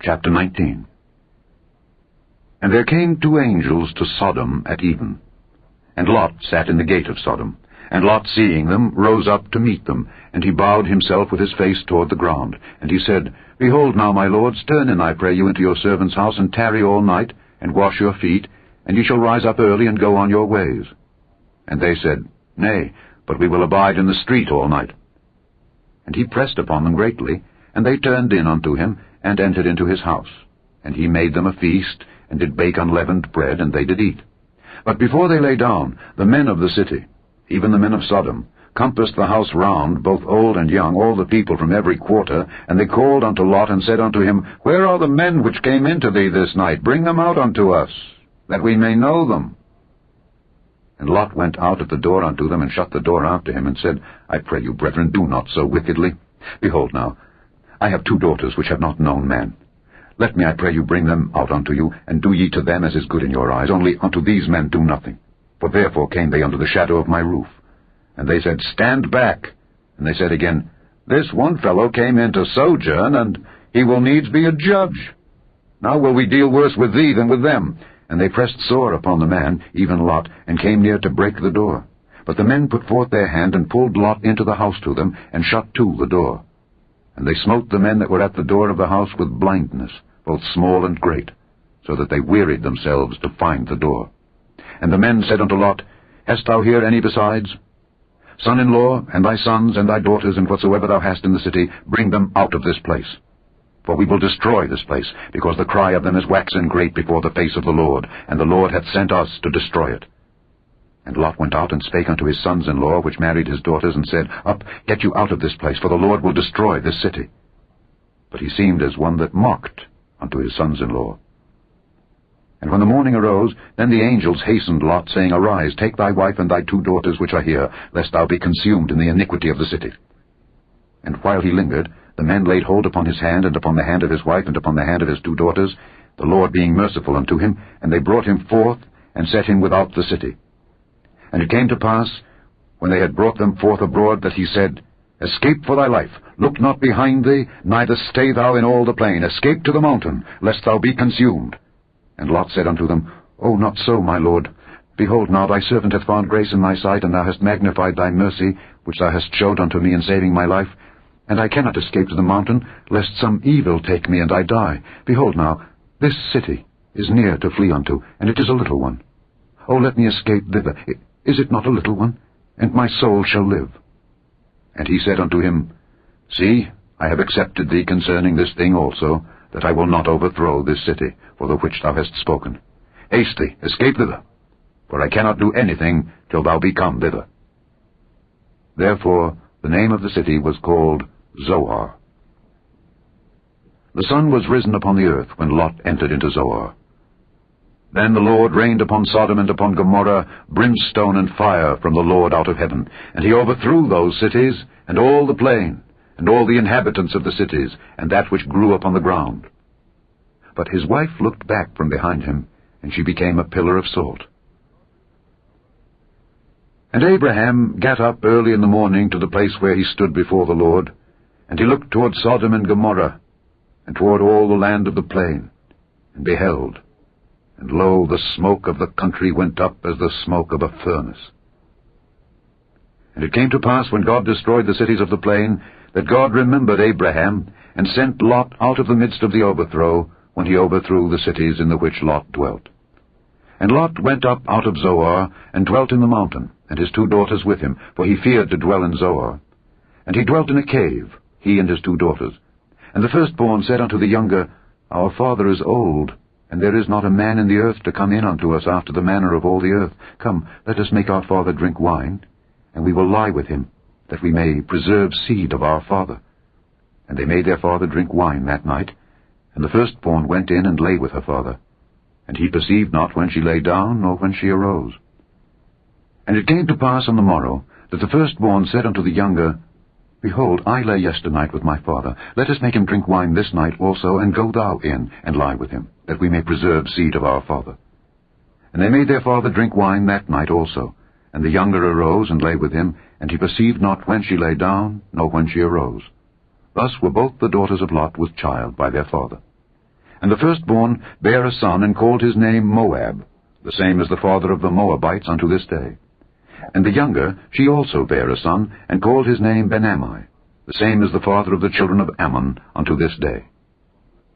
Chapter 19. And there came two angels to Sodom at even. And Lot sat in the gate of Sodom. And Lot, seeing them, rose up to meet them. And he bowed himself with his face toward the ground. And he said, Behold now, my lords, turn in, I pray you, into your servant's house, and tarry all night, and wash your feet, and ye shall rise up early, and go on your ways. And they said, Nay, but we will abide in the street all night. And he pressed upon them greatly, and they turned in unto him, and entered into his house. And he made them a feast, and did bake unleavened bread, and they did eat. But before they lay down, the men of the city, even the men of Sodom, compassed the house round, both old and young, all the people from every quarter. And they called unto Lot, and said unto him, Where are the men which came into thee this night? Bring them out unto us, that we may know them. And Lot went out at the door unto them, and shut the door after him, and said, I pray you, brethren, do not so wickedly. Behold now, I have two daughters which have not known man. Let me, I pray you, bring them out unto you, and do ye to them as is good in your eyes. Only unto these men do nothing. For therefore came they under the shadow of my roof. And they said, Stand back. And they said again, This one fellow came in to sojourn, and he will needs be a judge. Now will we deal worse with thee than with them. And they pressed sore upon the man, even Lot, and came near to break the door. But the men put forth their hand, and pulled Lot into the house to them, and shut to the door. And they smote the men that were at the door of the house with blindness, both small and great, so that they wearied themselves to find the door. And the men said unto Lot, Hast thou here any besides? Son-in-law, and thy sons, and thy daughters, and whatsoever thou hast in the city, bring them out of this place. For we will destroy this place, because the cry of them is waxen great before the face of the Lord, and the Lord hath sent us to destroy it. And Lot went out and spake unto his sons-in-law, which married his daughters, and said, Up, get you out of this place, for the Lord will destroy this city. But he seemed as one that mocked unto his sons-in-law. And when the morning arose, then the angels hastened Lot, saying, Arise, take thy wife and thy two daughters which are here, lest thou be consumed in the iniquity of the city. And while he lingered, the men laid hold upon his hand, and upon the hand of his wife, and upon the hand of his two daughters, the Lord being merciful unto him, and they brought him forth, and set him without the city. And it came to pass, when they had brought them forth abroad, that he said, Escape for thy life, look not behind thee, neither stay thou in all the plain. Escape to the mountain, lest thou be consumed. And Lot said unto them, O, not so, my lord. Behold, now thy servant hath found grace in thy sight, and thou hast magnified thy mercy, which thou hast showed unto me in saving my life. And I cannot escape to the mountain, lest some evil take me, and I die. Behold now, this city is near to flee unto, and it is a little one. O, let me escape thither. Is it not a little one? And my soul shall live. And he said unto him, See, I have accepted thee concerning this thing also, that I will not overthrow this city, for the which thou hast spoken. Haste thee, escape thither, for I cannot do anything till thou be come thither. Therefore the name of the city was called Zoar. The sun was risen upon the earth when Lot entered into Zoar. Then the Lord rained upon Sodom and upon Gomorrah brimstone and fire from the Lord out of heaven, and he overthrew those cities, and all the plain, and all the inhabitants of the cities, and that which grew upon the ground. But his wife looked back from behind him, and she became a pillar of salt. And Abraham gat up early in the morning to the place where he stood before the Lord, and he looked toward Sodom and Gomorrah, and toward all the land of the plain, and beheld, and lo, the smoke of the country went up as the smoke of a furnace. And it came to pass, when God destroyed the cities of the plain, that God remembered Abraham, and sent Lot out of the midst of the overthrow, when he overthrew the cities in the which Lot dwelt. And Lot went up out of Zoar, and dwelt in the mountain, and his two daughters with him, for he feared to dwell in Zoar. And he dwelt in a cave, he and his two daughters. And the firstborn said unto the younger, Our father is old, and there is not a man in the earth to come in unto us after the manner of all the earth. Come, let us make our father drink wine, and we will lie with him, that we may preserve seed of our father. And they made their father drink wine that night. And the firstborn went in and lay with her father. And he perceived not when she lay down, nor when she arose. And it came to pass on the morrow, that the firstborn said unto the younger, Behold, I lay yesternight with my father. Let us make him drink wine this night also, and go thou in, and lie with him, that we may preserve seed of our father. And they made their father drink wine that night also. And the younger arose and lay with him, and he perceived not when she lay down, nor when she arose. Thus were both the daughters of Lot with child by their father. And the firstborn bare a son, and called his name Moab. The same is the father of the Moabites unto this day. And the younger, she also bare a son, and called his name Ben-Ammi. The same is the father of the children of Ammon unto this day.